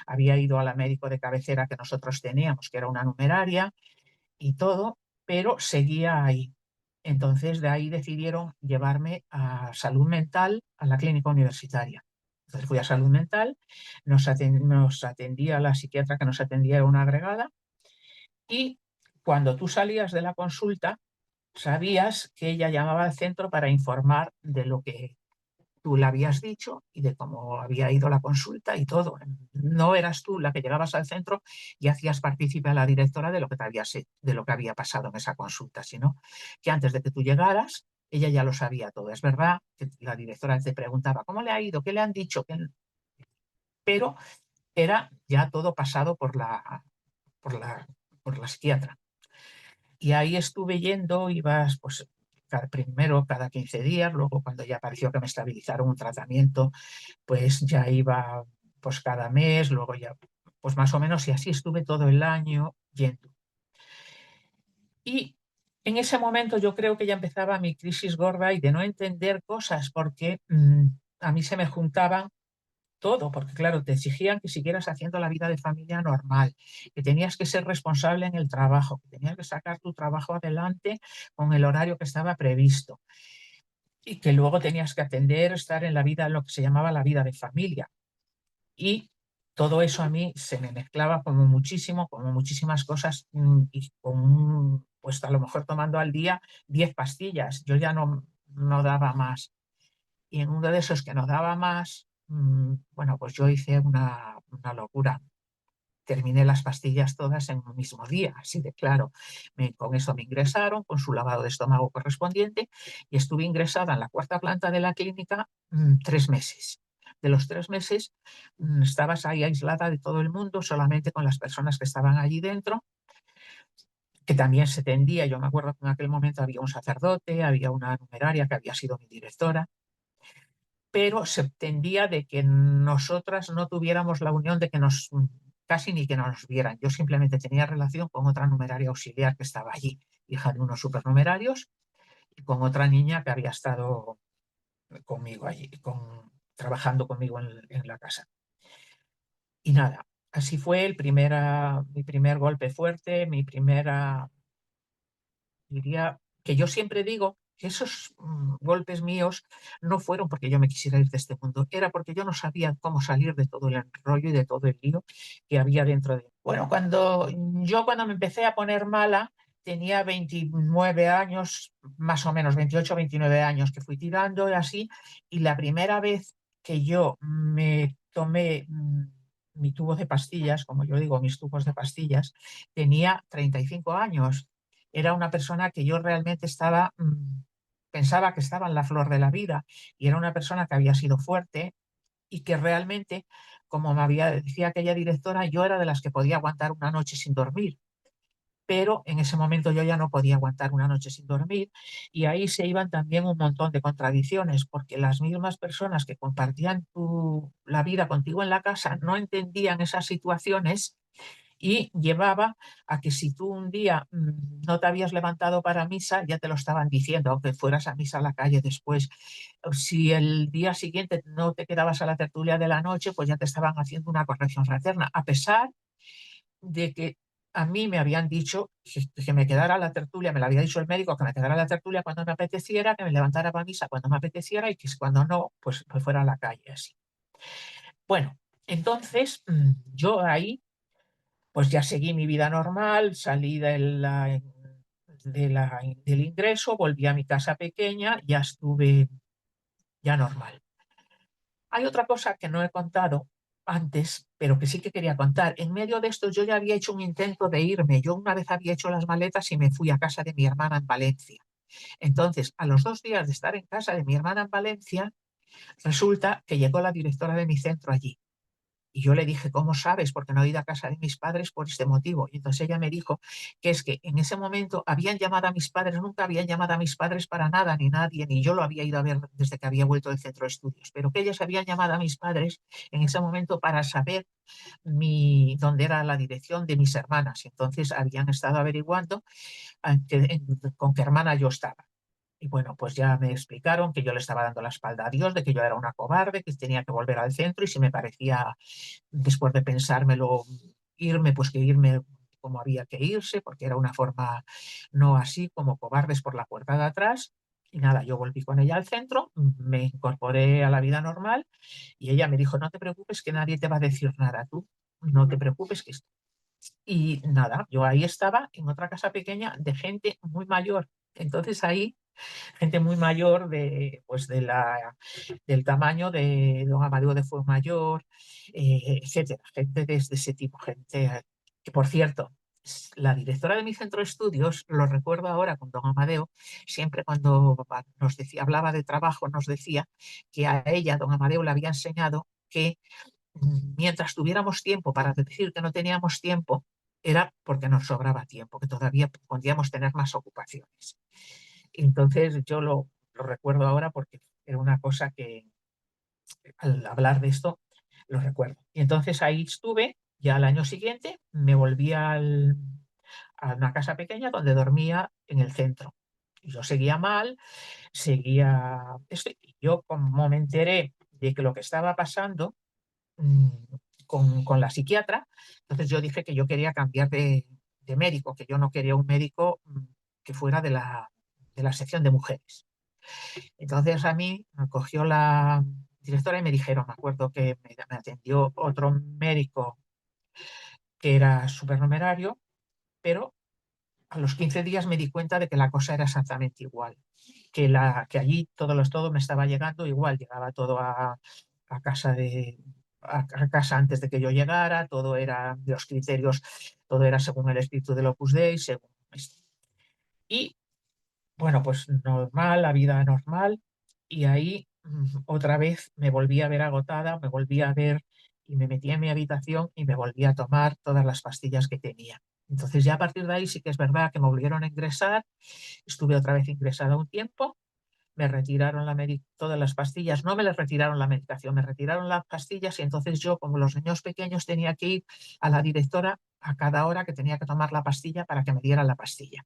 había ido a la médico de cabecera que nosotros teníamos, que era una numeraria y todo, pero seguía ahí. Entonces, de ahí decidieron llevarme a salud mental, a la clínica universitaria. Entonces fui a salud mental, nos atendía la psiquiatra que nos atendía, era una agregada, y cuando tú salías de la consulta, sabías que ella llamaba al centro para informar de lo que tú le habías dicho y de cómo había ido la consulta y todo. No eras tú la que llegabas al centro y hacías partícipe a la directora de lo que de lo que había pasado en esa consulta, sino que antes de que tú llegaras, ella ya lo sabía todo. Es verdad que la directora te preguntaba cómo le ha ido, qué le han dicho, pero era ya todo pasado por la, por la psiquiatra. Y ahí estuve yendo, ibas pues primero cada 15 días, luego cuando ya pareció que me estabilizaron un tratamiento, pues ya iba pues cada mes, luego ya pues más o menos, y así estuve todo el año yendo. Y en ese momento yo creo que ya empezaba mi crisis gorda y de no entender cosas, porque a mí se me juntaba todo, porque claro, te exigían que siguieras haciendo la vida de familia normal, que tenías que ser responsable en el trabajo, que tenías que sacar tu trabajo adelante con el horario que estaba previsto y que luego tenías que atender, estar en la vida, lo que se llamaba la vida de familia. Y todo eso a mí se me mezclaba como muchísimo, como muchísimas cosas, y con pues a lo mejor tomando al día 10 pastillas. Yo ya no daba más. Y en uno de esos que no daba más, bueno, pues yo hice una locura. Terminé las pastillas todas en un mismo día, así de claro. Con eso me ingresaron, con su lavado de estómago correspondiente, y estuve ingresada en la cuarta planta de la clínica 3 meses. De los 3 meses estabas ahí aislada de todo el mundo, solamente con las personas que estaban allí dentro, que también se tendía. Yo me acuerdo que en aquel momento había un sacerdote, había una numeraria que había sido mi directora, pero se tendía de que nosotras no tuviéramos la unión de que casi ni que nos vieran. Yo simplemente tenía relación con otra numeraria auxiliar que estaba allí, hija de unos supernumerarios, y con otra niña que había estado conmigo allí, trabajando conmigo en la casa. Y nada, así fue mi primer golpe fuerte, diría que yo siempre digo que esos golpes míos no fueron porque yo me quisiera ir de este mundo, era porque yo no sabía cómo salir de todo el enrollo y de todo el lío que había dentro de mí. Bueno, cuando me empecé a poner mala, tenía 29 años, más o menos, 28 29 años que fui tirando y así, y la primera vez que yo me tomé mi tubo de pastillas, como yo digo, mis tubos de pastillas, tenía 35 años. Era una persona que yo realmente pensaba que estaba en la flor de la vida, y era una persona que había sido fuerte y que realmente, como decía aquella directora, yo era de las que podía aguantar una noche sin dormir. Pero en ese momento yo ya no podía aguantar una noche sin dormir, y ahí se iban también un montón de contradicciones, porque las mismas personas que compartían la vida contigo en la casa no entendían esas situaciones, y llevaba a que si tú un día no te habías levantado para misa, ya te lo estaban diciendo, aunque fueras a misa a la calle después. Si el día siguiente no te quedabas a la tertulia de la noche, pues ya te estaban haciendo una corrección fraterna, a pesar de que a mí me habían dicho que me quedara a la tertulia, me lo había dicho el médico, que me quedara a la tertulia cuando me apeteciera, que me levantara para misa cuando me apeteciera, y que cuando no, pues fuera a la calle así. Bueno, entonces yo ahí pues ya seguí mi vida normal, salí del ingreso, volví a mi casa pequeña, ya estuve ya normal. Hay otra cosa que no he contado antes, pero que sí que quería contar. En medio de esto yo ya había hecho un intento de irme. Yo una vez había hecho las maletas y me fui a casa de mi hermana en Valencia. Entonces, a los 2 días de estar en casa de mi hermana en Valencia, resulta que llegó la directora de mi centro allí. Y yo le dije, ¿cómo sabes? Porque no he ido a casa de mis padres por este motivo. Y entonces ella me dijo que es que en ese momento habían llamado a mis padres, nunca habían llamado a mis padres para nada, ni nadie, ni yo lo había ido a ver desde que había vuelto del centro de estudios, pero que ellas habían llamado a mis padres en ese momento para saber dónde era la dirección de mis hermanas. Entonces habían estado averiguando con qué hermana yo estaba. Y bueno, pues ya me explicaron que yo le estaba dando la espalda a Dios, de que yo era una cobarde, que tenía que volver al centro y si me parecía, después de pensármelo, irme, pues que irme como había que irse, porque era una forma no así como cobardes por la puerta de atrás. Y nada, yo volví con ella al centro, me incorporé a la vida normal y ella me dijo, no te preocupes que nadie te va a decir nada, tú no te preocupes que y nada, yo ahí estaba en otra casa pequeña de gente muy mayor. Entonces ahí gente muy mayor pues del tamaño de don Amadeo de Fuenmayor, etcétera, gente de ese tipo, gente que, por cierto, la directora de mi centro de estudios, lo recuerdo ahora con don Amadeo, siempre cuando nos decía, hablaba de trabajo, nos decía que a ella, don Amadeo, le había enseñado que mientras tuviéramos tiempo para decir que no teníamos tiempo, era porque nos sobraba tiempo, que todavía podíamos tener más ocupaciones. Entonces yo lo recuerdo ahora porque era una cosa que al hablar de esto lo recuerdo. Y entonces ahí estuve, ya al año siguiente me volví a una casa pequeña donde dormía en el centro. Y yo seguía mal, seguía esto, y yo como me enteré de que lo que estaba pasando mm, con la psiquiatra, entonces yo dije que yo quería cambiar de médico, que yo no quería un médico que fuera de la sección de mujeres. Entonces a mí me cogió la directora y me dijeron, me acuerdo que me atendió otro médico que era supernumerario, pero a los 15 días me di cuenta de que la cosa era exactamente igual, que allí todo me estaba llegando igual, llegaba todo a casa a casa antes de que yo llegara, todo era los criterios, todo era según el espíritu del Opus Dei, según esto. Y bueno, pues normal, la vida normal, y ahí otra vez me volví a ver agotada, me volví a ver y me metí en mi habitación y me volví a tomar todas las pastillas que tenía. Entonces ya a partir de ahí sí que es verdad que me volvieron a ingresar, estuve otra vez ingresada un tiempo, me retiraron todas las pastillas, no me les retiraron la medicación, me retiraron las pastillas y entonces yo, como los niños pequeños, tenía que ir a la directora a cada hora que tenía que tomar la pastilla para que me diera la pastilla.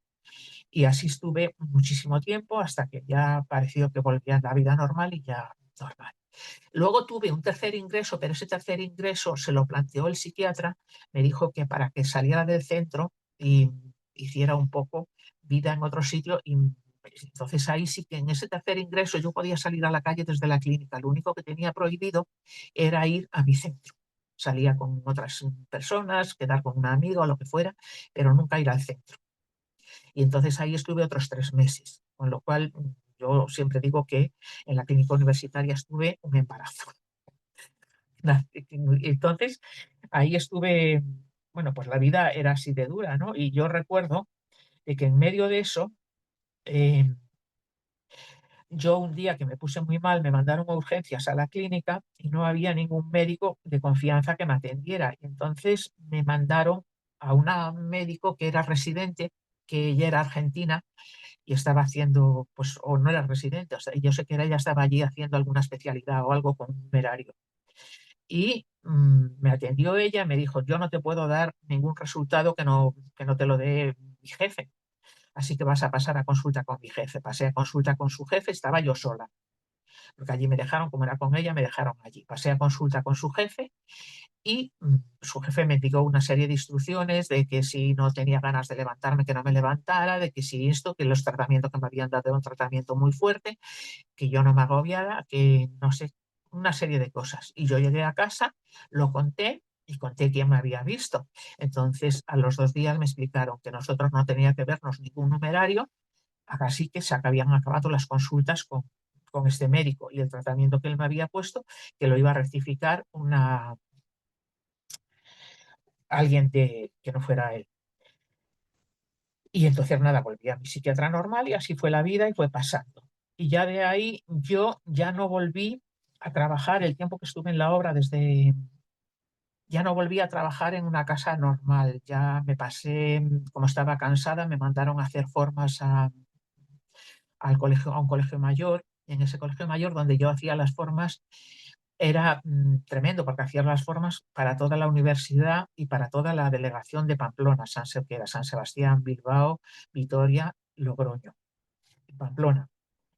Y así estuve muchísimo tiempo hasta que ya pareció que volvía a la vida normal y ya normal. Luego tuve un tercer ingreso, pero ese tercer ingreso se lo planteó el psiquiatra, me dijo que para que saliera del centro y hiciera un poco vida en otro sitio y entonces ahí sí que en ese tercer ingreso yo podía salir a la calle desde la clínica. Lo único que tenía prohibido era ir a mi centro. Salía con otras personas, quedar con una amiga o lo que fuera, pero nunca ir al centro. Y entonces ahí estuve otros 3 meses, con lo cual yo siempre digo que en la clínica universitaria estuve un embarazo. Entonces ahí estuve, bueno, pues la vida era así de dura, ¿no? Y yo recuerdo de que en medio de eso, eh, yo un día que me puse muy mal, me mandaron a urgencias a la clínica y no había ningún médico de confianza que me atendiera. Y entonces me mandaron a una médico que era residente, que ella era argentina y estaba haciendo, pues, o no era residente, o sea, yo sé que ella estaba allí haciendo alguna especialidad o algo con un numerario. Y me atendió ella, me dijo, yo no te puedo dar ningún resultado que no te lo dé mi jefe, así que vas a pasar a consulta con mi jefe. Pasé a consulta con su jefe, estaba yo sola, porque allí me dejaron, como era con ella, me dejaron allí. Pasé a consulta con su jefe y su jefe me dio una serie de instrucciones de que si no tenía ganas de levantarme, que no me levantara, de que si esto, que los tratamientos que me habían dado era un tratamiento muy fuerte, que yo no me agobiara, que no sé, una serie de cosas. Y yo llegué a casa, lo conté y conté quién me había visto. Entonces, a los 2 días me explicaron que nosotros no tenía que vernos ningún numerario, así que se habían acabado las consultas con este médico y el tratamiento que él me había puesto, que lo iba a rectificar alguien que no fuera él. Y entonces nada, volví a mi psiquiatra normal y así fue la vida y fue pasando. Y ya de ahí yo ya no volví a trabajar el tiempo que estuve en la obra ya no volví a trabajar en una casa normal, ya me pasé, como estaba cansada, me mandaron a hacer formas al colegio, a un colegio mayor, y en ese colegio mayor donde yo hacía las formas era tremendo porque hacía las formas para toda la universidad y para toda la delegación de Pamplona, que era San Sebastián, Bilbao, Vitoria, Logroño, Pamplona.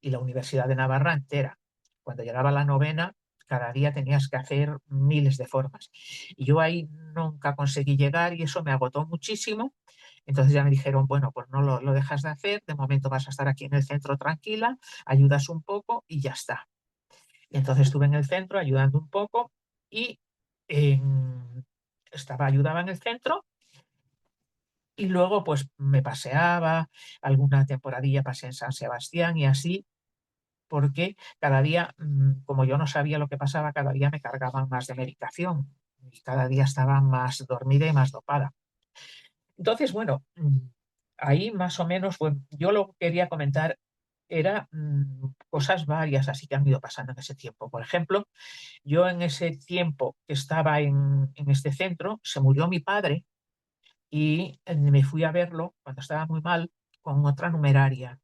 y la Universidad de Navarra entera. Cuando llegaba la novena, cada día tenías que hacer miles de formas. Y yo ahí nunca conseguí llegar y eso me agotó muchísimo. Entonces ya me dijeron, bueno, pues no lo dejas de hacer, de momento vas a estar aquí en el centro tranquila, ayudas un poco y ya está. Y entonces estuve en el centro ayudando un poco y ayudaba en el centro y luego pues me paseaba, alguna temporadilla pasé en San Sebastián y así, porque cada día, como yo no sabía lo que pasaba, cada día me cargaban más de medicación y cada día estaba más dormida y más dopada. Entonces, bueno, ahí más o menos, yo lo que quería comentar era cosas varias así que han ido pasando en ese tiempo. Por ejemplo, yo en ese tiempo que estaba en este centro, se murió mi padre y me fui a verlo cuando estaba muy mal con otra numeraria.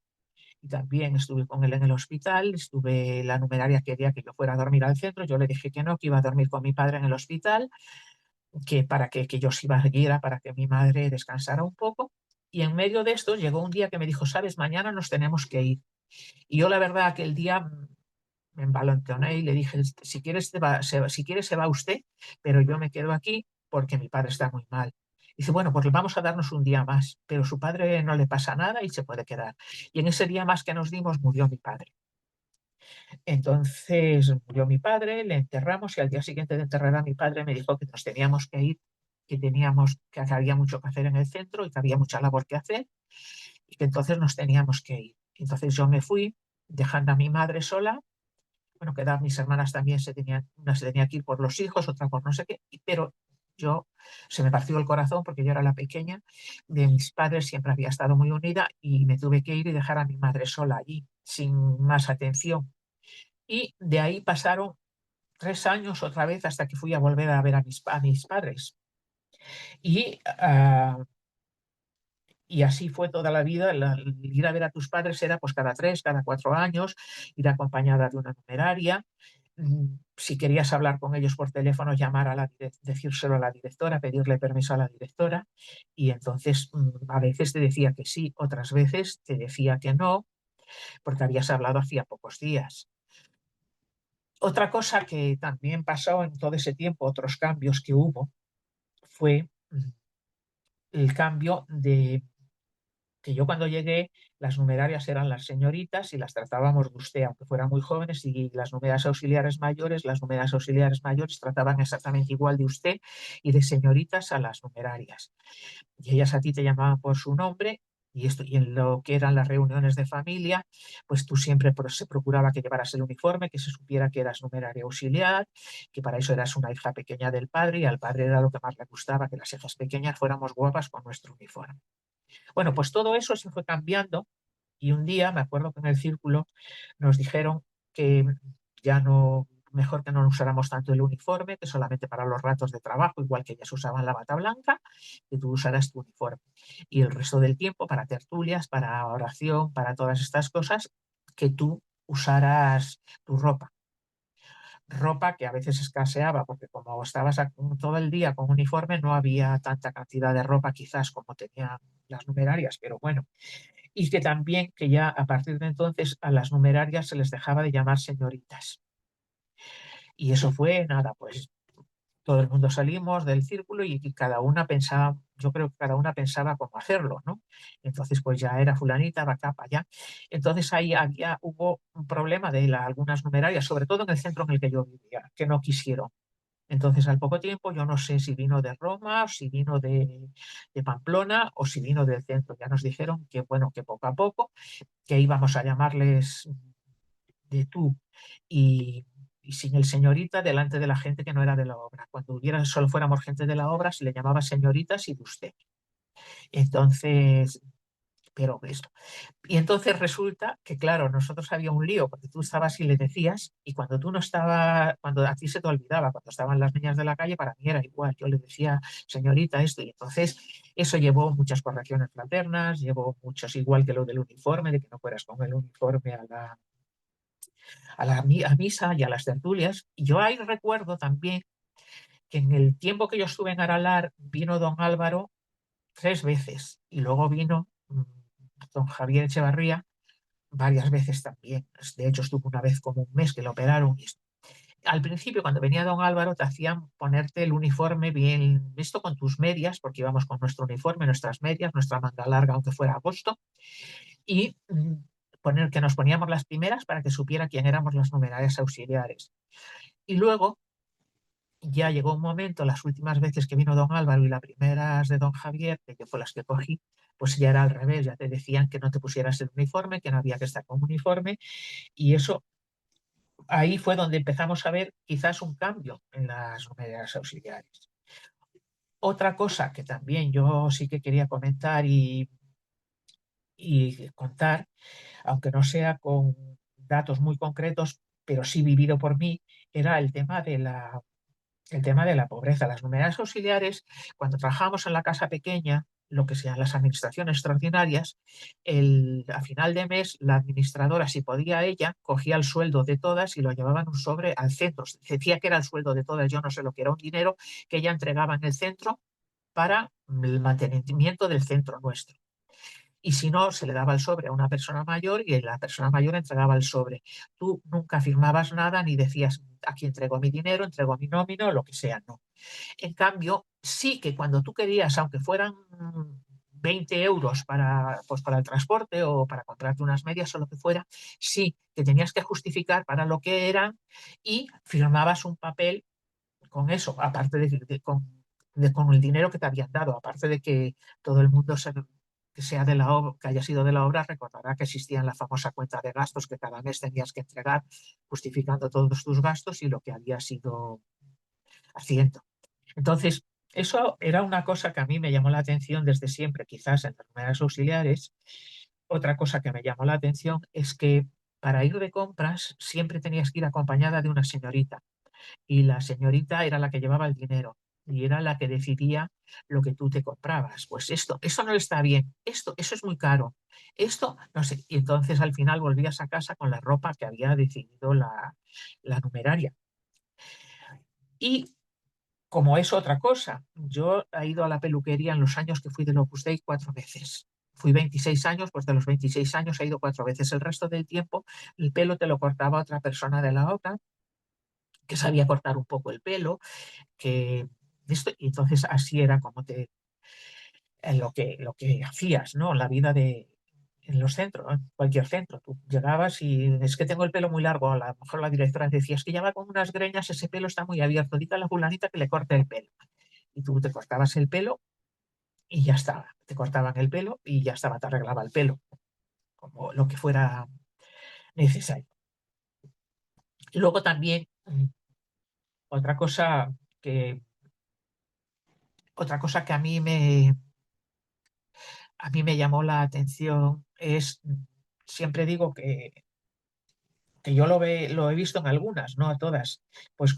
Y también estuve con él en el hospital, la numeraria quería que yo fuera a dormir al centro, yo le dije que no, que iba a dormir con mi padre en el hospital, que para que yo sí iba allí era para que mi madre descansara un poco. Y en medio de esto llegó un día que me dijo, sabes, mañana nos tenemos que ir. Y yo la verdad aquel día me envalentoné y le dije, si quieres si quiere se va usted, pero yo me quedo aquí porque mi padre está muy mal. Dice, bueno, pues vamos a darnos un día más, pero su padre no le pasa nada y se puede quedar. Y en ese día más que nos dimos murió mi padre. Entonces murió mi padre, le enterramos y al día siguiente de enterrar a mi padre me dijo que nos teníamos que ir, que había mucho que hacer en el centro y que había mucha labor que hacer y que entonces nos teníamos que ir. Entonces yo me fui dejando a mi madre sola. Bueno, quedaban mis hermanas también, una se tenía que ir por los hijos, otra por no sé qué, pero yo se me partió el corazón porque yo era la pequeña de mis padres, siempre había estado muy unida y me tuve que ir y dejar a mi madre sola allí, sin más atención. Y de ahí pasaron 3 años otra vez hasta que fui a volver a ver a mis padres. Y y así fue toda la vida. El ir a ver a tus padres era pues cada 3, cada 4 años, ir acompañada de una numeraria. Si querías hablar con ellos por teléfono, llamar decírselo a la directora, pedirle permiso a la directora. Y entonces a veces te decía que sí, otras veces te decía que no, porque habías hablado hacía pocos días. Otra cosa que también pasó en todo ese tiempo, otros cambios que hubo, fue el cambio de que yo cuando llegué, las numerarias eran las señoritas y las tratábamos de usted, aunque fueran muy jóvenes, y las numerarias auxiliares mayores trataban exactamente igual de usted y de señoritas a las numerarias. Y ellas a ti te llamaban por su nombre. Y en lo que eran las reuniones de familia, pues tú siempre se procuraba que llevaras el uniforme, que se supiera que eras numeraria auxiliar, que para eso eras una hija pequeña del padre y al padre era lo que más le gustaba, que las hijas pequeñas fuéramos guapas con nuestro uniforme. Bueno, pues todo eso se fue cambiando y un día me acuerdo que en el círculo nos dijeron que ya no, mejor que no usáramos tanto el uniforme, que solamente para los ratos de trabajo, igual que ellas usaban la bata blanca, que tú usaras tu uniforme. Y el resto del tiempo para tertulias, para oración, para todas estas cosas, que tú usaras tu ropa que a veces escaseaba, porque como estabas todo el día con uniforme, no había tanta cantidad de ropa quizás como tenían las numerarias, pero bueno, y que también que ya a partir de entonces a las numerarias se les dejaba de llamar señoritas. Y eso fue nada, pues todo el mundo salimos del círculo y cada una pensaba, yo creo que cada una pensaba cómo hacerlo, ¿no? Entonces, pues ya era fulanita, va acá, para allá. Entonces ahí hubo un problema de algunas numerarias, sobre todo en el centro en el que yo vivía, que no quisieron. Entonces, al poco tiempo, yo no sé si vino de Roma, o si vino de Pamplona o si vino del centro. Ya nos dijeron que, bueno, que poco a poco, que íbamos a llamarles de tú y, y sin el señorita delante de la gente que no era de la obra. Cuando solo fuéramos gente de la obra, se le llamaba señoritas y de usted. Entonces, pero esto. Y entonces resulta que, claro, nosotros había un lío, porque tú estabas y le decías, y cuando tú no estabas, cuando a ti se te olvidaba, cuando estaban las niñas de la calle, para mí era igual. Yo le decía, señorita, esto, y entonces eso llevó muchas correcciones fraternas, llevó muchos, igual que lo del uniforme, de que no fueras con el uniforme a misa y a las tertulias. Y yo ahí recuerdo también que en el tiempo que yo estuve en Aralar vino don Álvaro 3 veces y luego vino don Javier Echevarría varias veces también. De hecho, estuvo una vez como un mes que lo operaron. Al principio, cuando venía don Álvaro, te hacían ponerte el uniforme bien visto con tus medias, porque íbamos con nuestro uniforme, nuestras medias, nuestra manga larga, aunque fuera agosto, y poner que nos poníamos las primeras para que supiera quién éramos las numerarias auxiliares. Y luego ya llegó un momento, las últimas veces que vino don Álvaro y las primeras de don Javier, que fue las que cogí, pues ya era al revés, ya te decían que no te pusieras el uniforme, que no había que estar con uniforme, y eso, ahí fue donde empezamos a ver quizás un cambio en las numerarias auxiliares. Otra cosa que también yo sí que quería comentar y contar, aunque no sea con datos muy concretos, pero sí vivido por mí, era el tema de la pobreza. Las numerarias auxiliares, cuando trabajamos en la casa pequeña, lo que sean las administraciones extraordinarias, a final de mes la administradora, si podía ella, cogía el sueldo de todas y lo llevaba en un sobre al centro. Decía que era el sueldo de todas, yo no sé lo que era, un dinero que ella entregaba en el centro para el mantenimiento del centro nuestro. Y si no, se le daba el sobre a una persona mayor y la persona mayor entregaba el sobre. Tú nunca firmabas nada ni decías, aquí entrego mi dinero, entrego mi nómina o lo que sea, no. En cambio, sí que cuando tú querías, aunque fueran 20 euros pues para el transporte o para comprarte unas medias o lo que fuera, sí que tenías que justificar para lo que eran y firmabas un papel con eso, aparte con el dinero que te habían dado, aparte de que todo el mundo que sea de la obra, que haya sido de la obra, recordará que existía la famosa cuenta de gastos que cada mes tenías que entregar justificando todos tus gastos y lo que habías ido haciendo. Entonces, eso era una cosa que a mí me llamó la atención desde siempre, quizás en enfermeras auxiliares. Otra cosa que me llamó la atención es que para ir de compras siempre tenías que ir acompañada de una señorita y la señorita era la que llevaba el dinero y era la que decidía lo que tú te comprabas. Pues esto no está bien, eso es muy caro, esto no sé. Y entonces al final volvías a casa con la ropa que había decidido la numeraria. Y como es otra cosa, yo he ido a la peluquería en los años que fui del Opus Dei 4 veces. Fui 26 años, pues de los 26 años he ido 4 veces. El resto del tiempo el pelo te lo cortaba otra persona de la obra, que sabía cortar un poco el pelo, que y entonces así era como lo que hacías, ¿no? La vida en los centros, ¿no? En cualquier centro. Tú llegabas y es que tengo el pelo muy largo. A lo mejor la directora decía, es que ya va con unas greñas, ese pelo está muy abierto, dita a la fulanita que le corte el pelo. Y tú te cortabas el pelo y ya estaba. Te cortaban el pelo y ya estaba, te arreglaba el pelo, como lo que fuera necesario. Y luego también, otra cosa que, otra cosa que a mí me llamó la atención es, siempre digo que yo lo he visto en algunas, no a todas, pues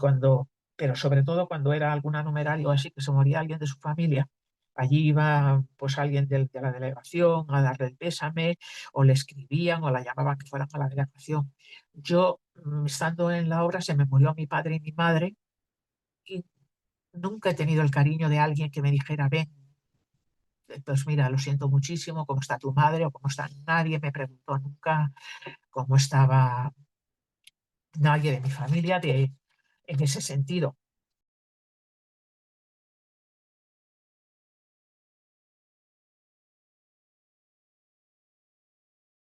pero sobre todo cuando era alguna numerario así, que se moría alguien de su familia, allí iba pues alguien de la delegación a darle el pésame, o le escribían o la llamaban que fueran a la delegación. Yo, estando en la obra, se me murió mi padre y mi madre, y nunca he tenido el cariño de alguien que me dijera, ven, pues mira, lo siento muchísimo, ¿cómo está tu madre? O ¿cómo está? Nadie me preguntó nunca cómo estaba nadie de mi familia en ese sentido.